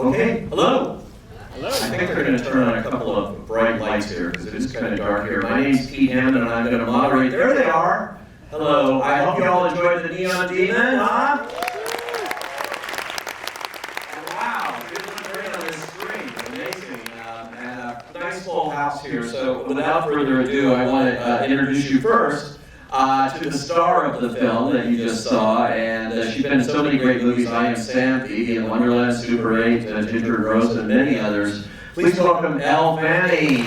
Okay, hello. Hello. I think they're going to turn on a couple of bright lights here because it is kind of dark here. My name's Pete Hammond and I'm going to moderate. There they are. Hello. I hope you all enjoyed the Neon Demon, huh? Wow, it looks great on this screen. Amazing. And a nice full house here. So without further ado, I want to introduce you first to the star of the film that you just saw, and she's been in so many great movies. I Am Sam, Evie in Wonderland, Super 8, Ginger Rose, and many others. Please welcome Elle Fanning.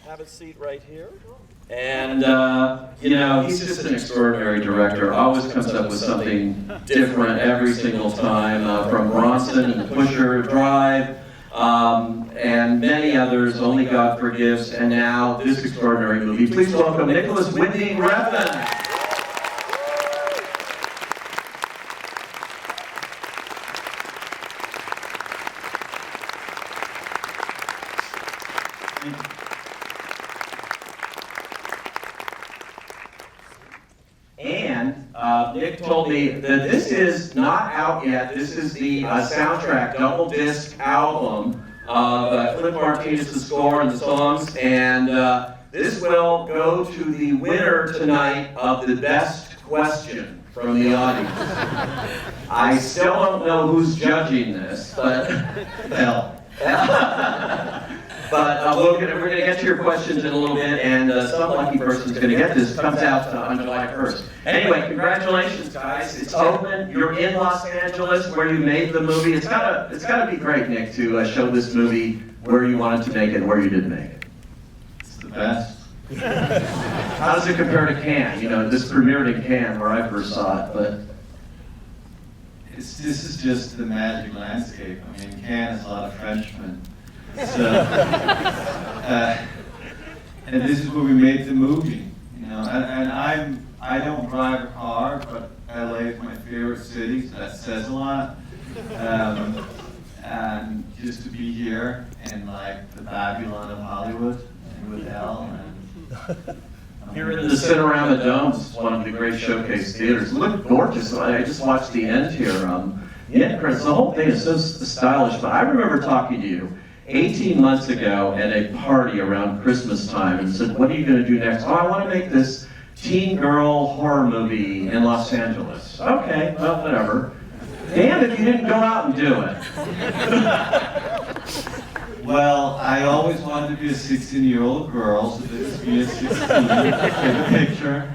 Have a seat right here. And, you know, he's just an extraordinary director, always comes up with something different every single time, from Bronson and The Pusher, Drive, and many others, Only God Forgives, and now this extraordinary movie. Please welcome Nicholas Winding Refn. And Nick told me that this is not out yet. This is the soundtrack, double disc album of Cliff Martinez's score and the songs. And this will go to the winner tonight of the best question from the audience. I still don't know who's judging this, but Elle. But we're going to get to your questions in a little bit, and some lucky person's going to get this. It comes out on July 1st. Anyway, congratulations, guys. It's open. You're in Los Angeles, where you made the movie. It's gotta be great, Nick, to show this movie where you wanted to make it and where you didn't make it. It's the best. How does it compare to Cannes? You know, this premiered in Cannes, where I first saw it, but This is just the magic landscape. I mean, Cannes has a lot of Frenchmen. So, and this is where we made the movie, you know. And I don't drive a car, but LA is my favorite city, so that says a lot. And just to be here in like the Babylon of Hollywood and with Elle. Here in the Cinerama Dome, it's one of the great showcase theaters. Look gorgeous. I just watched the end here. Yeah, Chris, the whole thing is so stylish. But I remember talking to you 18 months ago at a party around Christmas time and said, what are you going to do next? Oh, I want to make this teen girl horror movie in Los Angeles. Okay, well, whatever. Damn if you didn't go out and do it. Well, I always wanted to be a 16-year-old girl, so this would be a 16, get a picture.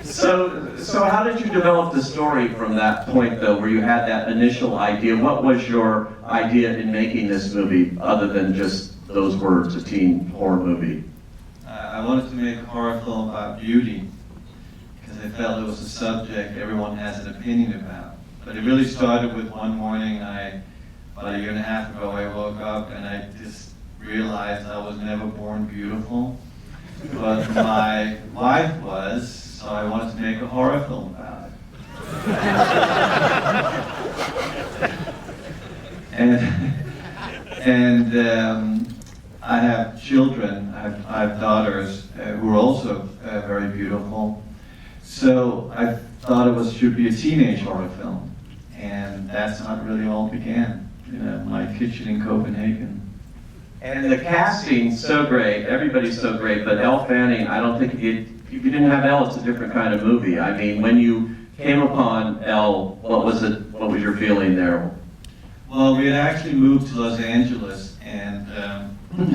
So how did you develop the story from that point, though, where you had that initial idea? What was your idea in making this movie, other than just those words, a teen horror movie? I wanted to make a horror film about beauty, because I felt it was a subject everyone has an opinion about. But it really started with one morning, about a year and a half ago, I woke up and I just realized I was never born beautiful, but my wife was, so I wanted to make a horror film about it. and I have children, I have daughters who are also very beautiful, so I thought it should be a teenage horror film, and that's how it really all began. My kitchen in Copenhagen. And the casting's so great, everybody's so great, but Elle Fanning, I don't think if you didn't have Elle, it's a different kind of movie. I mean, when you came upon Elle, what was your feeling there? Well, we had actually moved to Los Angeles and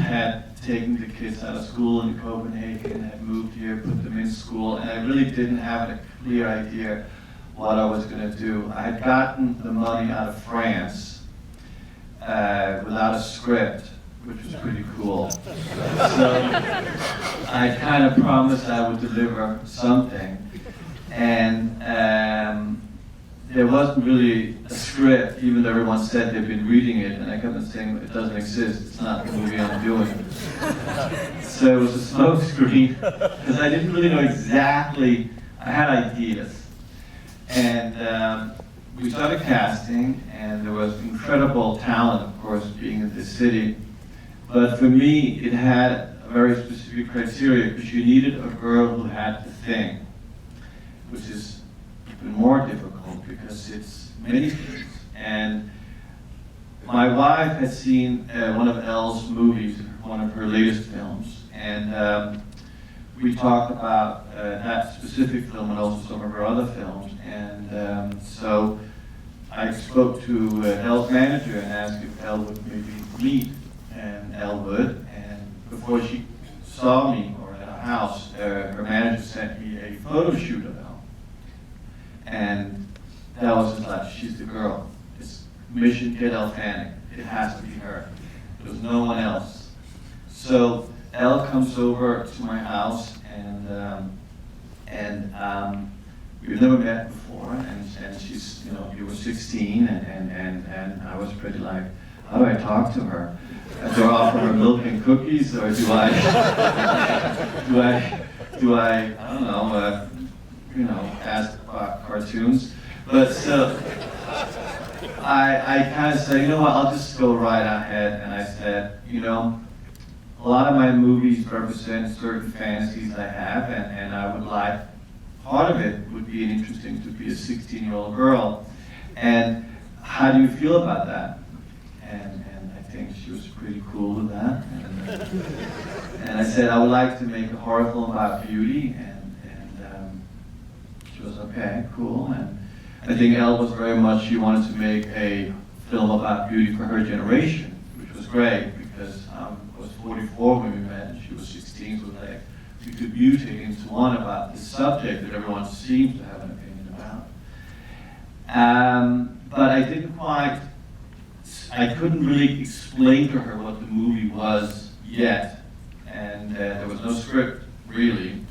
had taken the kids out of school in Copenhagen, had moved here, put them in school, and I really didn't have a clear idea what I was going to do. I had gotten the money out of France without a script, which was pretty cool. So I kind of promised I would deliver something, and there wasn't really a script, even though everyone said they'd been reading it, and I kept on saying it doesn't exist, it's not the movie I'm doing. So it was a smoke screen, because I didn't really know exactly, I had ideas. And we started casting, and there was incredible talent, of course, being in this city. But for me, it had a very specific criteria, because you needed a girl who had the thing, which is even more difficult because it's many things. And my wife had seen one of Elle's movies, one of her latest films, and we talked about that specific film and also some of her other films. And so I spoke to Elle's manager and asked if Elle would maybe meet, and Elle would. And before she saw me or at our house, her manager sent me a photo shoot of Elle. And that was just like, she's the girl. It's mission, get Elle Fanning. It has to be her. There's no one else. So Elle comes over to my house, and we've never met before, and she's, you were 16, and I was pretty like, how do I talk to her? Do I offer her milk and cookies, or do I, I don't know, ask about cartoons? But so, I kind of said, you know what, I'll just go right ahead, and I said, a lot of my movies represent certain fantasies I have, and I would like, part of it would be interesting to be a 16-year-old girl, and how do you feel about that? And I think she was pretty cool with that, and I said I would like to make a horror film about beauty, and she was okay, cool, and I think Elle was very much, she wanted to make a film about beauty for her generation, which was great, because I was 44 when we met, and she was 16, so like, we could mutate into one about this subject that everyone seems to have an opinion about. But I didn't quite, I couldn't really explain to her what the movie was yet, and there was no script, really.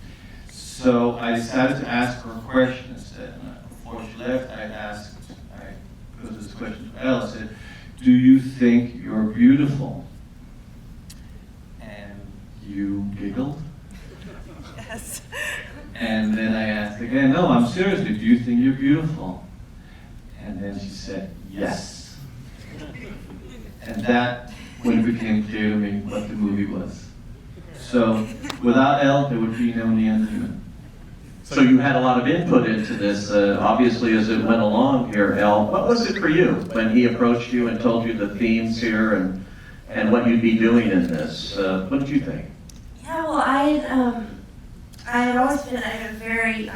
So I decided to ask her a question instead. Before she left, I posed this question to Elle. I said, do you think you're beautiful? And you giggled. Yes. And then I asked again, no, I'm seriously, do you think you're beautiful? And then she said, yes. And that when it became clear to me what the movie was. So without Elle, there would be no Neon Demon. So you had a lot of input into this, obviously, as it went along here, Elle. What was it for you when he approached you and told you the themes here and what you'd be doing in this? What did you think? Yeah, well, I had always been a very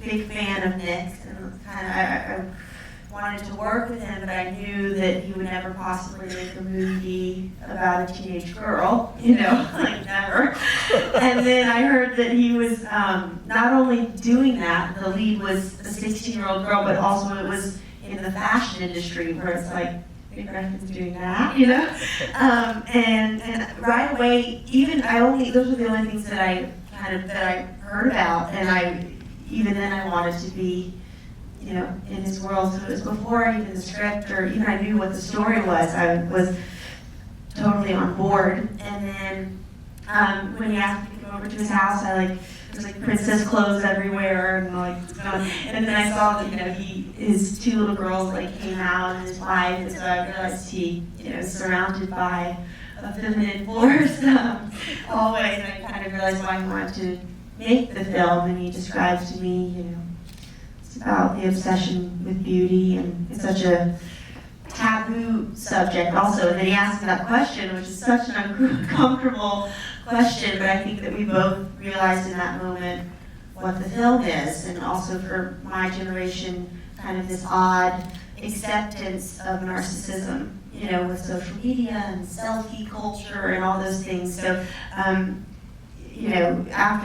big fan of Nick, and I wanted to work with him, but I knew that he would never possibly make a movie about a teenage girl, like never. And then I heard that he was not only doing that, the lead was a 16-year-old girl, but also it was in the fashion industry, where it's like, Nick Refn's doing that, and right away, those were the only things that I heard about, and even then I wanted to be, in his world. So it was before even the script or even I knew what the story was. I was totally on board. And then when he asked me to come over to his house, there was like princess clothes everywhere, and then I saw that his two little girls came out and his wife, and so I realized he was surrounded by a feminine force always, and I kind of realized why he wanted to make the film, and he describes to me, it's about the obsession with beauty, and it's such a taboo subject also. And then he asked me that question, which is such an uncomfortable question, but I think that we both realized in that moment what the film is, and also for my generation, kind of this odd acceptance of narcissism, with social media and selfie culture and all those things. So, after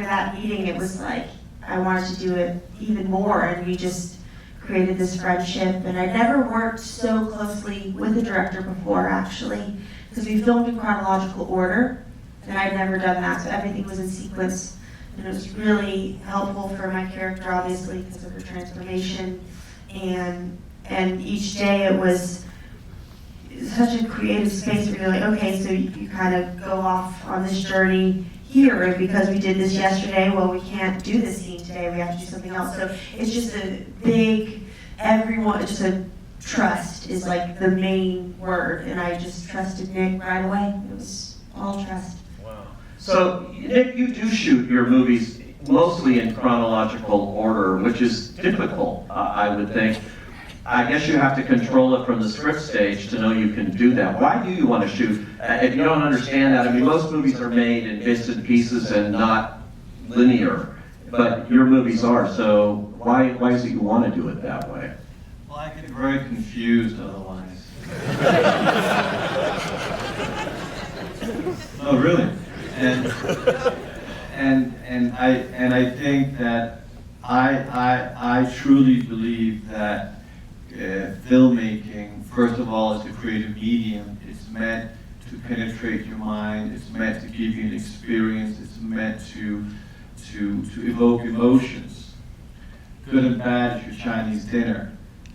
that meeting, it was like, I wanted to do it even more, and we just created this friendship. And I never worked so closely with a director before, actually, because we filmed in chronological order, and I'd never done that, so everything was in sequence. And it was really helpful for my character, obviously, because of her transformation. And each day it was such a creative space where you're like, okay, so you kind of go off on this journey here, and because we did this yesterday, well, we can't do this scene today, we have to do something else. So it's just a big everyone, just a trust is like the main word, and I just trusted Nick right away. It was all trust. Wow. So, Nick, you do shoot your movies mostly in chronological order, which is difficult, I would think. I guess you have to control it from the script stage to know you can do that. Why do you want to shoot? If you don't understand that, I mean, most movies are made in bits and pieces and not linear, but your movies are, so why is it you want to do it that way? Well, I get very confused otherwise. No, really. And I think that I truly believe that filmmaking, first of all, is a creative medium. It's meant to penetrate your mind. It's meant to give you an experience. It's meant to evoke emotions. Good and bad is your Chinese dinner.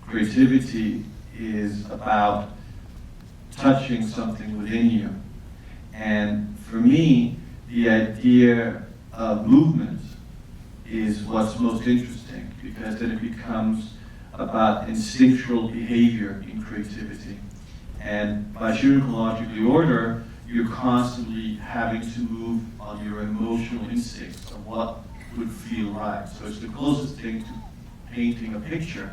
Creativity is about touching something within you. And for me, the idea of movement is what's most interesting, because then it becomes about instinctual behavior in creativity. And by shooting chronologically order, you're constantly having to move on your emotional instincts of what would feel right. So it's the closest thing to painting a picture,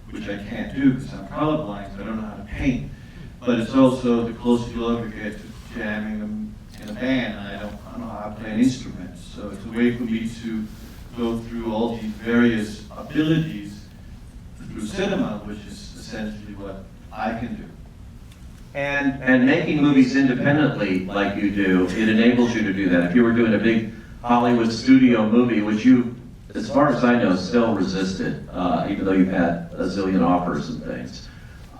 which I can't do because I'm colorblind, so I don't know how to paint. But it's also the closest you'll ever get to jamming in a band, and I don't know how to play an instrument. So it's a way for me to go through all these various abilities through cinema, which is essentially what I can do. And making movies independently like you do, it enables you to do that. If you were doing a big Hollywood studio movie, which you, as far as I know, still resisted, even though you've had a zillion offers and things,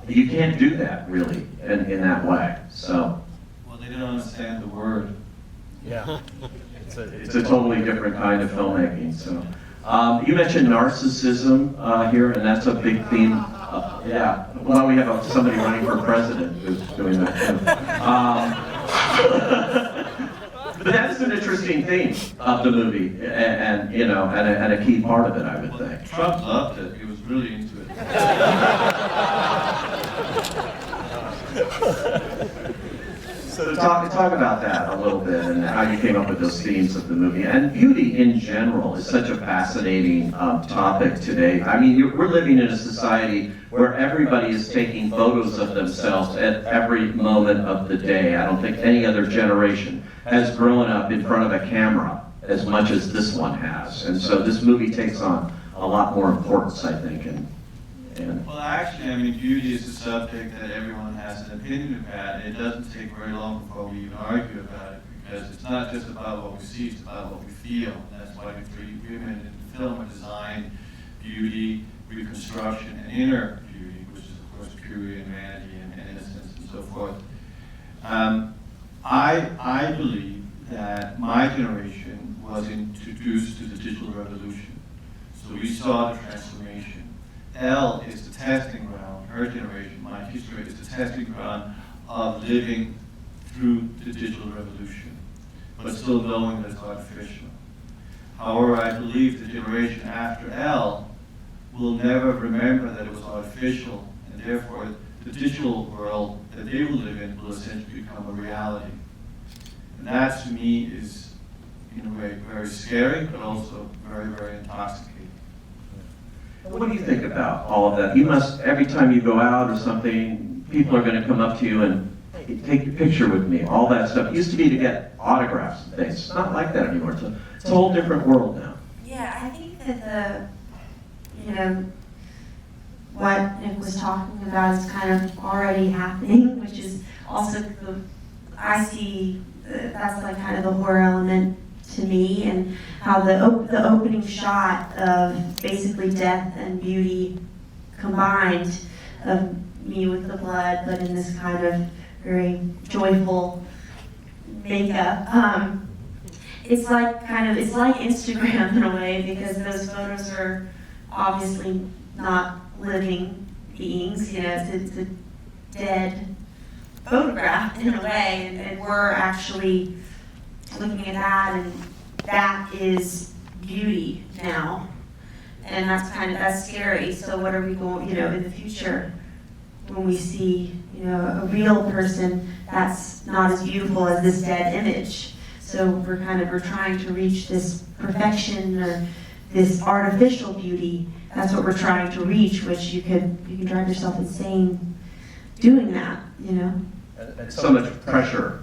you can't do that really in that way. So. Well, they don't understand the word. Yeah. It's a totally different kind of filmmaking. So, you mentioned narcissism here, and that's a big theme. Yeah. Well, we have somebody running for president who's doing that too. But that's an interesting theme of the movie, and you know, and a key part of it, I would think. Trump loved it. He was really into it. So talk about that a little bit and how you came up with those themes of the movie. And beauty in general is such a fascinating topic today. I mean, we're living in a society where everybody is taking photos of themselves at every moment of the day. I don't think any other generation has grown up in front of a camera as much as this one has. And so this movie takes on a lot more importance, I think. Well, actually, I mean, beauty is a subject that everyone has an opinion about. It doesn't take very long before we even argue about it, because it's not just about what we see, it's about what we feel. And that's why the three women in the film are designed: beauty, reconstruction, and inner beauty, which is, of course, purity and vanity and innocence and so forth. I believe that my generation was introduced to the digital revolution. So we saw the transformation. Elle is the testing ground, her generation, my history, is the testing ground of living through the digital revolution, but still knowing that it's artificial. However, I believe the generation after Elle will never remember that it was artificial, and therefore the digital world that they will live in will essentially become a reality. And that, to me, is, in a way, very scary, but also very, very intoxicating. What do you think about all of that? You must, every time you go out or something, people are going to come up to you and take your picture with me, all that stuff. It used to be to get autographs and things. It's not like that anymore. It's a whole different world now. Yeah, I think that what Nick was talking about is kind of already happening, which is also I see that's like kind of the horror element to me, and how the opening shot of basically death and beauty combined, of me with the blood, but in this kind of very joyful makeup. It's like Instagram in a way, because those photos are obviously not living beings. It's a dead photograph in a way, and we're actually looking at that, and that is beauty now. And that's scary. So what are we going, in the future, when we see, a real person that's not as beautiful as this dead image? So we're trying to reach this perfection or this artificial beauty. That's what we're trying to reach, which you can drive yourself insane doing that, And so much pressure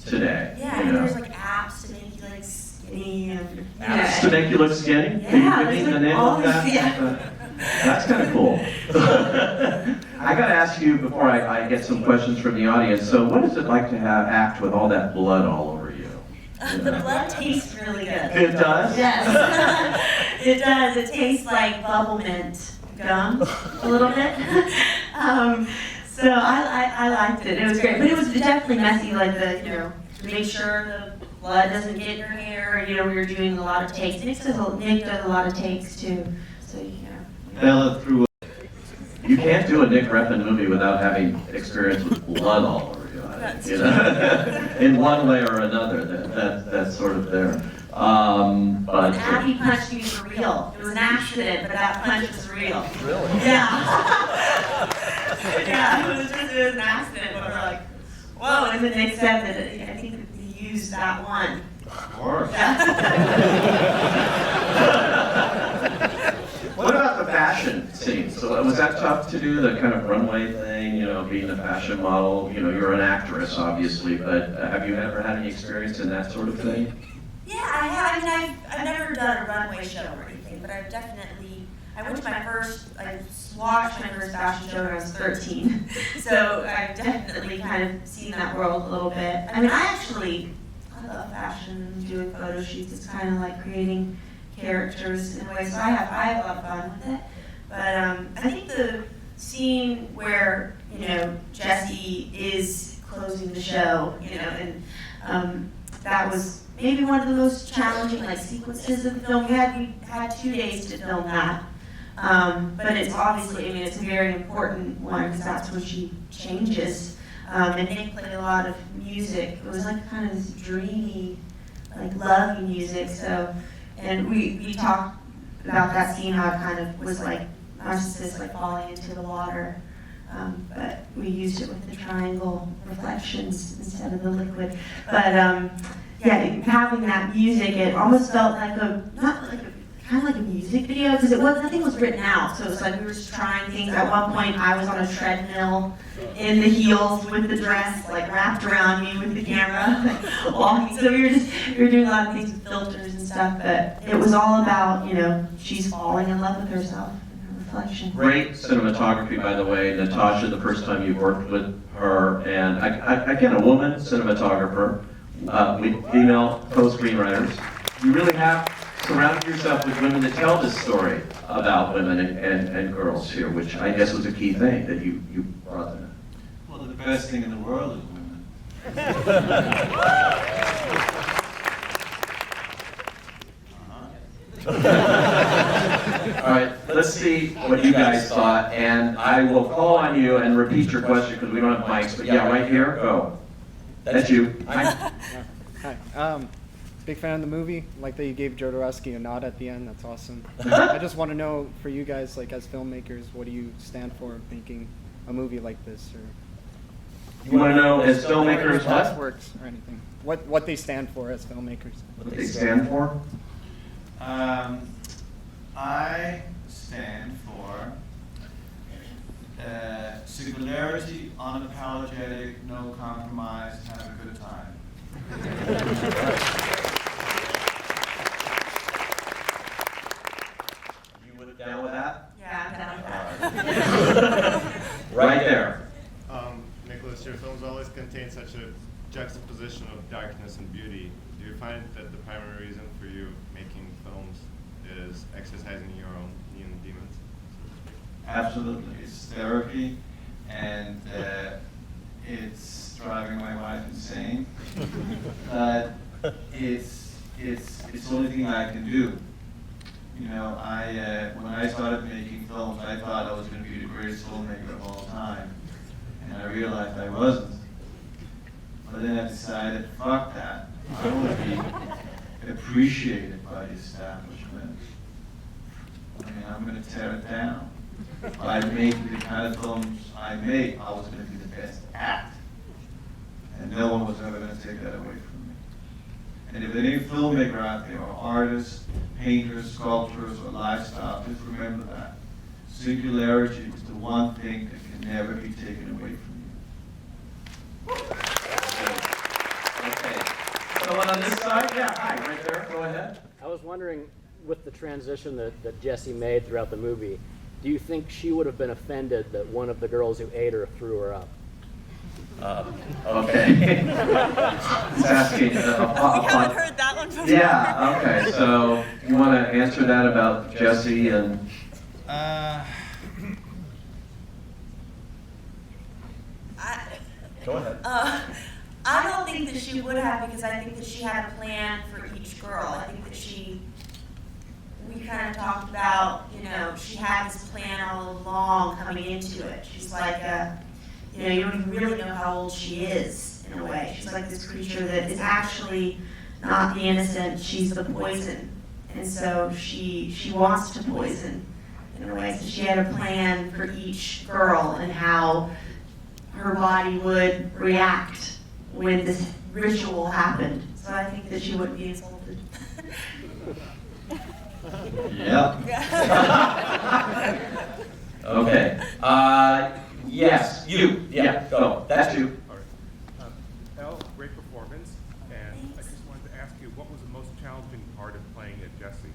today. Yeah, and there's like apps to make you like skinny and Apps to make you look skinny? Yeah, Can you give me there's, the like, name all of that? these- yeah. That's kind of cool. I got to ask you before I get some questions from the audience. So, what is it like to act with all that blood all over you? The blood tastes really good. It does? Yes. It does. It tastes like bubble mint gum a little bit. So I liked it. It was great. But it was definitely messy, like to make sure the blood doesn't get in your hair. We were doing a lot of takes. Nick does a lot of takes too. So, Bella threw You can't do a Nick Refn movie without having experience with blood all over you. In one way or another, that's sort of there. But Abby punched me for real. It was an accident, but that punch was real. Really? Yeah. Yeah, it was an accident, but we're like, whoa, and then Nick said that I think he used that one. Of course. What about the fashion scene? So was that tough to do, the kind of runway thing, being a fashion model? You're an actress, obviously, but have you ever had any experience in that sort of thing? Yeah, I have. I mean, I've never done a runway show or anything, but I've definitely, I watched my first fashion show when I was 13. So I've definitely kind of seen that world a little bit. I mean, I love fashion, doing photo shoots. It's kind of like creating characters in a way, so I have a lot of fun with it. But I think the scene where Jesse is closing the show, and that was maybe one of the most challenging sequences of the film. We had 2 days to film that, but it's obviously, it's a very important one because that's when she changes. And Nick played a lot of music. It was like kind of this dreamy, lovey music. So. And we talked about that scene, how it kind of was like narcissist, falling into the water. But we used it with the triangle reflections instead of the liquid. But having that music, it almost felt like kind of like a music video, because nothing was written out. So it was like we were just trying things. At one point, I was on a treadmill in the heels with the dress wrapped around me with the camera, walking. So we were doing a lot of things with filters and stuff. But it was all about she's falling in love with herself and her reflection. Great cinematography, by the way, Natasha. The first time you worked with her, and again, a woman cinematographer, with female co-screenwriters. You really have surrounded yourself with women that tell this story about women and girls here, which I guess was a key thing that you brought in. Well, the best thing in the world is women. All right, let's see what you guys thought, and I will call on you and repeat your question because we don't have mics, but yeah, right here, go. That's you. Hi. Big fan of the movie. Like that you gave Jodorowsky a nod at the end. That's awesome. I just want to know, for you guys, as filmmakers, what do you stand for making a movie like this? Or You want to know, as filmmakers, class what? works or anything? What they stand for as filmmakers? What they stand for? I stand for singularity, unapologetic, no compromise, have a good time. Down with that? Yeah, I'm down with that. Right there. Nicholas, your films always contain such a juxtaposition of darkness and beauty. Do you find that the primary reason for you making films is exercising your own neon demons? Absolutely. It's therapy, and it's driving my wife insane. But it's the only thing I can do. When I started making films, I thought I was going to be the greatest filmmaker of all time, and I realized I wasn't. But then I decided, fuck that. I want to be appreciated by the establishment. I mean, I'm going to tear it down. By making the kind of films I make, I was going to be the best at. And no one was ever going to take that away from me. And if any filmmaker out there, or artists, painters, sculptors, or lifestyle, just remember that. Singularity is the one thing that can never be taken away from you. Okay. So on this side, yeah, hi, right there, go ahead. I was wondering, with the transition that Jessie made throughout the movie, do you think she would have been offended that one of the girls who ate her threw her up? Okay. It's asking. We haven't heard that one before. Yeah, okay, so you want to answer that about Jessie and? Go ahead. I don't think that she would have, because I think that she had a plan for each girl. I think that we kind of talked about, she had this plan all along coming into it. She's like you don't even really know how old she is, in a way. She's like this creature that is actually not the innocent, she's the poison. And so she wants to poison, in a way. So she had a plan for each girl and how her body would react when this ritual happened. So I think that she wouldn't be insulted. Yeah. Okay. Yes, you. Yeah, go. That's you. Elle, great performance, and I just wanted to ask you, what was the most challenging part of playing Jessie?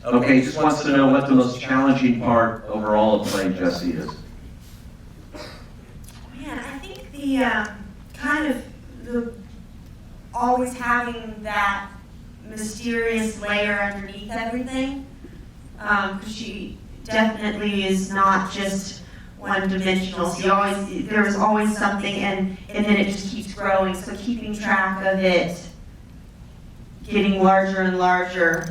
Okay, he just wants to know what the most challenging part overall of playing Jessie is. Man, I think the the always having that mysterious layer underneath everything, because she definitely is not just one-dimensional. There was always something, and then it just keeps growing. So keeping track of it, getting larger and larger,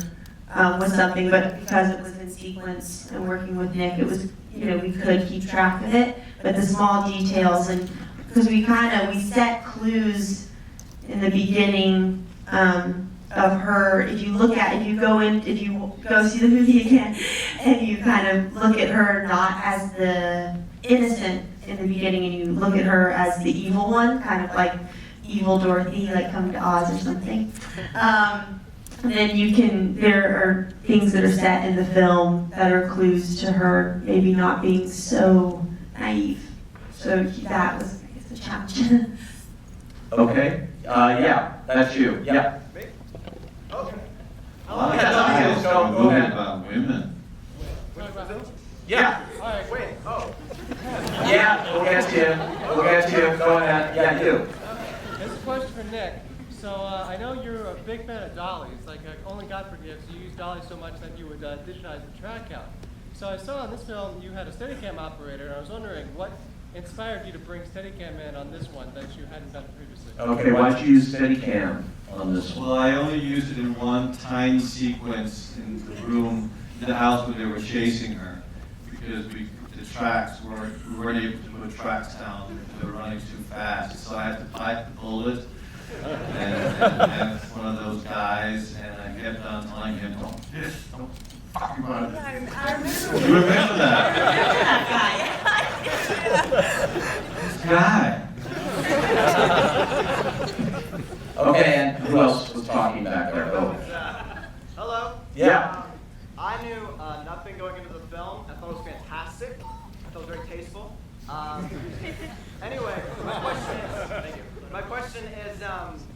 was something. But because it was in sequence and working with Nick, it was we could keep track of it. But the small details, and because we set clues in the beginning of her. If you go see the movie again, and you kind of look at her not as the innocent in the beginning, and you look at her as the evil one, kind of like evil Dorothy, like Come to Oz or something. Then there are things that are set in the film that are clues to her maybe not being so naive. So that was, I guess, the challenge. Okay. Yeah, that's you. Yeah. Me? Okay. A lot of guys Go are moving ahead. about women. Yeah. All right, wait, oh. Yeah, we'll get you. We'll get you. Go ahead. Yeah, you. This is a question for Nick. So I know you're a big fan of dollies. Like only God forgives, you use dollies so much that you would digitize the track out. So I saw on this film you had a Steadicam operator, and I was wondering what inspired you to bring Steadicam in on this one that you hadn't done previously. Okay, why'd you use Steadicam on this one? Well, I only used it in one tiny sequence in the room, in the house where they were chasing her, because we weren't able to put tracks down, they were running too fast. So I had to bite the bullet, and one of those guys, and I kept on telling him, don't fuck about it. I remember. You remember that? This guy. Okay, and who else was talking back there? Go. Hello. Yeah. I knew nothing going into the film. I thought it was fantastic. I thought it was very tasteful. Anyway, my question is,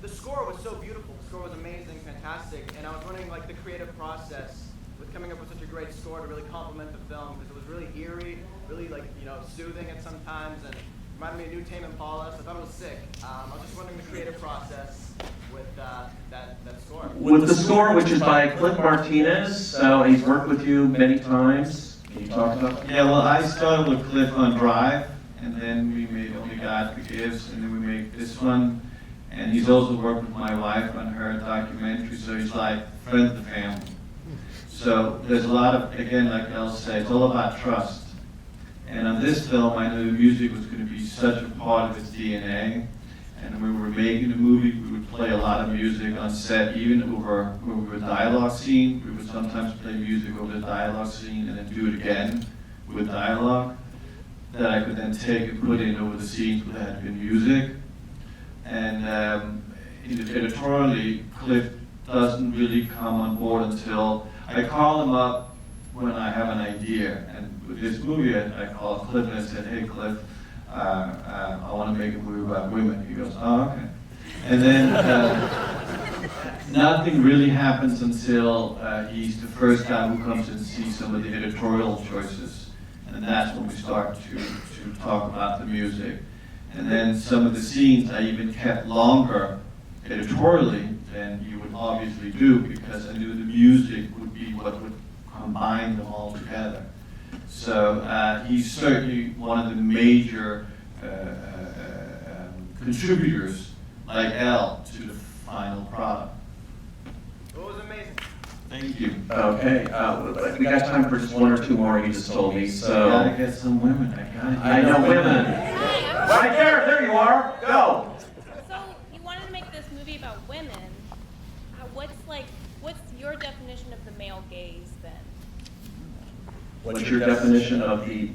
the score was so beautiful. The score was amazing, fantastic, and I was wondering, like, the creative process with coming up with such a great score to really complement the film, because it was really eerie, really, like, soothing at some times, and reminded me of New Tame Impala, so I thought it was sick. I was just wondering the creative process with that score. With the score, which is by Cliff Martinez, so he's worked with you many times. Can you talk about that? Yeah, well, I started with Cliff on Drive, and then we made Only God Forgives, and then we made this one. And he's also worked with my wife on her documentary, so he's like a friend of the family. So there's a lot of, again, like Elle said, it's all about trust. And on this film, I knew the music was going to be such a part of its DNA. And when we were making the movie, we would play a lot of music on set, even over a dialogue scene. We would sometimes play music over the dialogue scene and then do it again with dialogue that I could then take and put in over the scenes where there had been music. And editorially, Cliff doesn't really come on board until I call him up when I have an idea. And with this movie, I called Cliff and I said, "Hey Cliff, I want to make a movie about women." He goes, "Oh, okay." And then nothing really happens until he's the first guy who comes and sees some of the editorial choices. And that's when we start to talk about the music. And then some of the scenes I even kept longer editorially than you would obviously do, because I knew the music would be what would combine them all together. So he's certainly one of the major contributors, like Elle, to the final product. It was amazing. Thank you. Okay, we got time for just one or two more, you just told me, I so. gotta get some women. I know women. Right there you are, go. So you wanted to make this movie about women. What's your definition of the male gaze then? What's your definition of the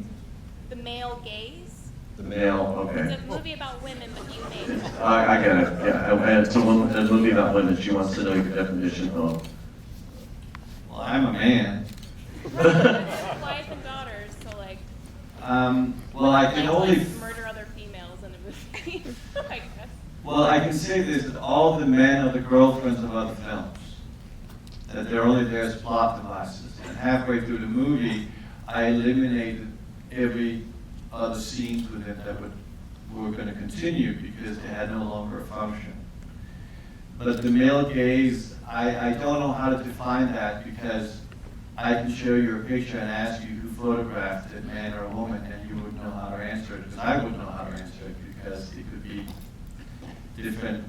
male gaze? The male, okay. It's a movie about women, but you made it. I get it, yeah. And it's a movie about women. She wants to know your definition of. Well, I'm a man. Wife and daughters, so like. Well, I can only. Murder other females in a movie, I guess. Well, I can say this, that all the men are the girlfriends of other films. That they're only there as plot devices. And halfway through the movie, I eliminated every other scenes with it that were going to continue because they had no longer a function. But the male gaze, I don't know how to define that, because I can show you a picture and ask you who photographed it, man or a woman, and you would know how to answer it, because I wouldn't know how to answer it, because it could be different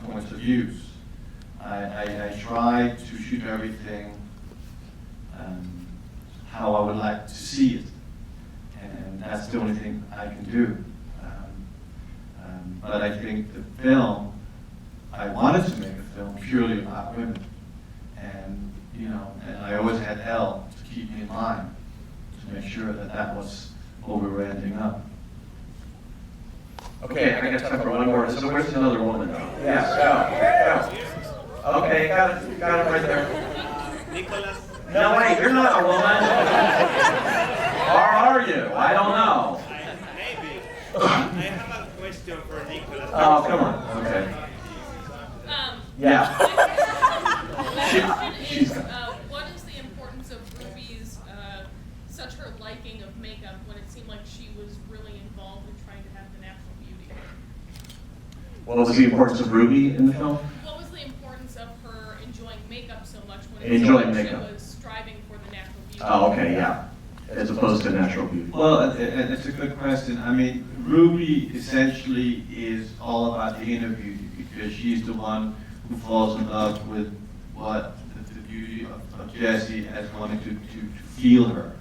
points of views. I try to shoot everything how I would like to see it, and that's the only thing I can do. But I think the film, I wanted to make a film purely about women, and and I always had Elle to keep me in mind, to make sure that that was where we were ending up. Okay, I got time for one more. So where's another woman? Yes, go. Okay, got it right there. Nicholas. No, wait, you're not a woman. Or are you? I don't know. Maybe. I have a question for Nicholas. Oh, come on. Okay. Yeah. She's. What is the importance of Ruby's, such her liking of makeup when it seemed like she was really involved in trying to have the natural beauty? What was the importance of Ruby in the film? What was the importance of her enjoying makeup so much when Enjoying it seemed like makeup. she was striving for the natural beauty? Oh, okay, yeah. As opposed to natural beauty. Well, it's a good question. I mean, Ruby essentially is all about the inner beauty, because she's the one who falls in love with what the beauty of Jessie as wanting to feel her.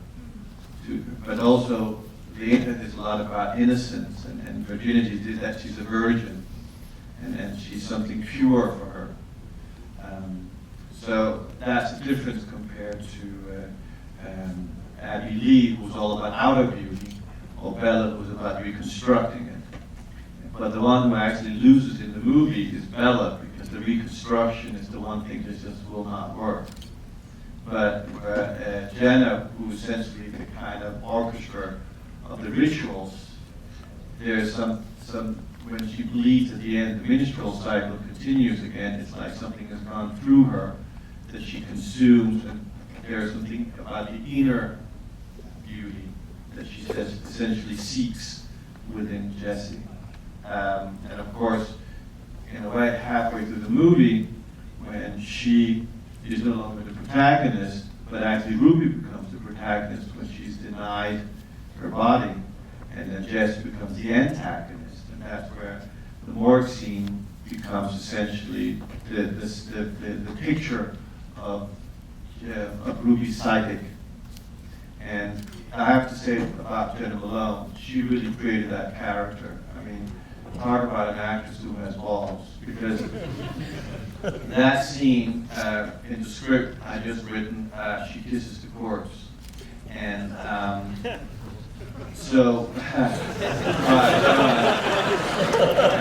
But also, the internet is a lot about innocence and virginity, that she's a virgin, and she's something pure for her. So that's the difference compared to Abby Lee, who's all about outer beauty, or Bella, who's about reconstructing it. But the one who actually loses in the movie is Bella, because the reconstruction is the one thing that just will not work. But Jenna, who is essentially the kind of orchestra of the rituals, there's some when she bleeds at the end, the menstrual cycle continues again. It's like something has gone through her that she consumes, and there's something about the inner beauty that she says essentially seeks within Jessie. And of course, in a way, halfway through the movie, when she is no longer the protagonist, but actually Ruby becomes the protagonist when she's denied her body, and then Jessie becomes the antagonist, and that's where the morgue scene becomes essentially the picture of Ruby's psychic. And I have to say about Jenna Malone, she really created that character. I mean, talk about an actress who has balls, because that scene in the script I just written, she kisses the corpse. And so, I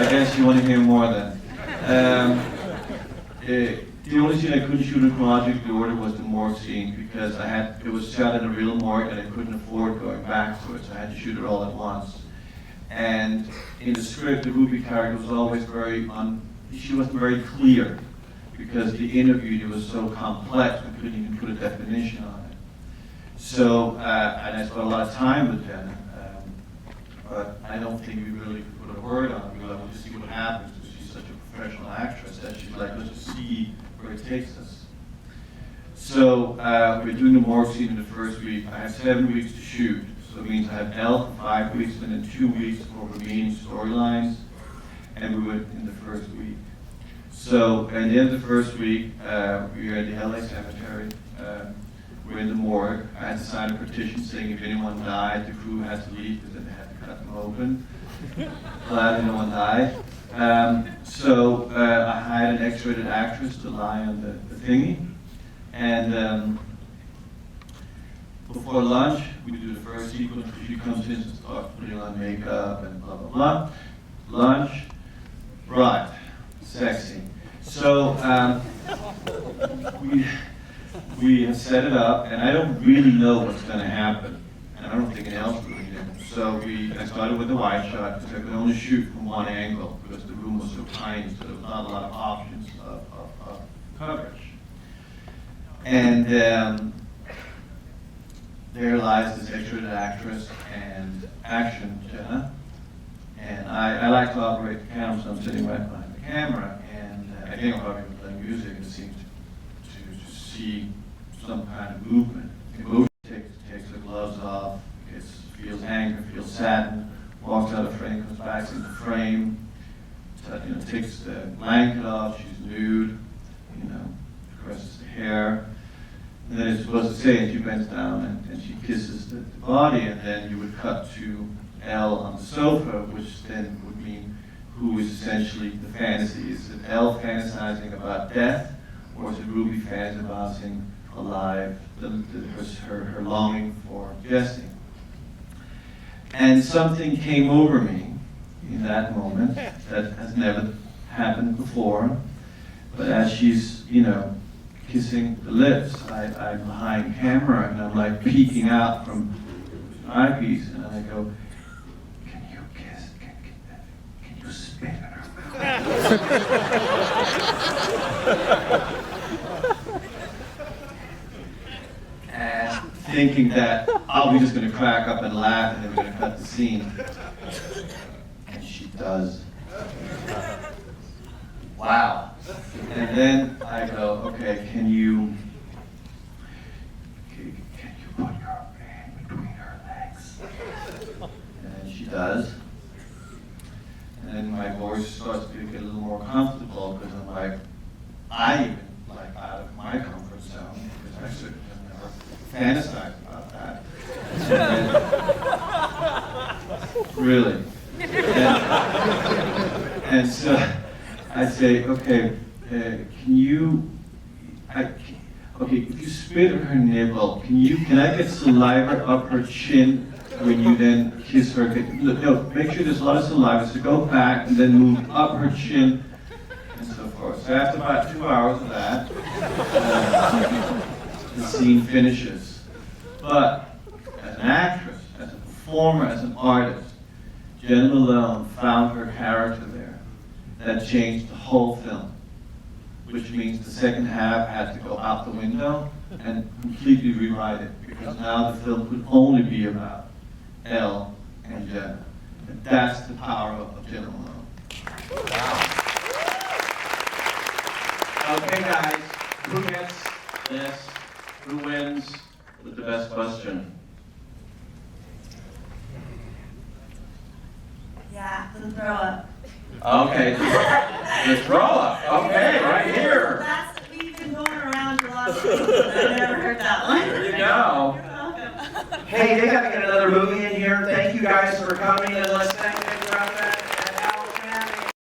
guess you want to hear more then. The only scene I couldn't shoot in chronological order was the morgue scene, because it was shot in a real morgue and I couldn't afford going back to it, so I had to shoot it all at once. And in the script, the Ruby character was always she wasn't very clear, because the interview was so complex, we couldn't even put a definition on it. So, and I spent a lot of time with Jenna, but I don't think we really could put a word on it. We let just see what happens, because she's such a professional actress that she's like, let's just see where it takes us. So, we're doing the morgue scene in the first week. I have 7 weeks to shoot, so it means I have Elle for 5 weeks, and then 2 weeks for remaining storylines, and we went in the first week. So, at the end of the first week, we were at the LA cemetery. We're in the morgue. I had to sign a petition saying if anyone died, the crew had to leave, because then they had to cut them open. Glad no one died. So I hired an X-rated actress to lie on the thingy. And before lunch, we do the first sequence. She comes in and starts putting on makeup and blah, blah, blah. Lunch, right, sexy. So we have set it up, and I don't really know what's going to happen, and I don't think anyone else really did. So I started with the wide shot, because I could only shoot from one angle, because the room was so tiny, so there was not a lot of options of coverage. And there lies this X-rated actress and action, Jenna. And I like to operate the camera, so I'm sitting right behind the camera, and I think I'm probably playing music, and it seems to see some kind of movement. The movement takes the gloves off, feels anger, feels saddened, walks out of frame, comes back into frame, takes the blanket off, she's nude, caresses the hair. And then it's supposed to say, and she bends down and she kisses the body, and then you would cut to Elle on the sofa, which then would mean who is essentially the fantasy. Is it Elle fantasizing about death, or is it Ruby fantasizing alive, her longing for Jesse? And something came over me in that moment that has never happened before. But as she's, kissing the lips, I'm behind camera and I'm like peeking out from an eyepiece, and I go, "Can you kiss? Can you spit in her mouth?" And thinking that, we're just going to crack up and laugh, and then we're going to cut the scene. And she does. Wow. And then I go, okay, can you put your hand between her legs? And she does. And then my voice starts to get a little more comfortable, because I'm like, I even like out of my comfort zone, because I certainly have never fantasized about that. Really. And so I say, okay, if you spit on her nipple, can I get saliva up her chin when you then kiss her? No, make sure there's a lot of saliva, so go back and then move up her chin, and so forth. So after about 2 hours of that, the scene finishes. But as an actress, as a performer, as an artist, Jenna Malone found her character there that changed the whole film, which means the second half had to go out the window and completely rewrite it, because now the film could only be about Elle and Jenna. And that's the power of Jenna Malone. Wow. Okay, guys, who gets this? Who wins with the best question? Yeah, the throw up. Okay, the throw up. Okay, right here. We've been going around a lot of people, but I've never heard that one. There you go. You're welcome. Hey, they got to get another movie in here. Thank you guys for coming, and let's thank them for that.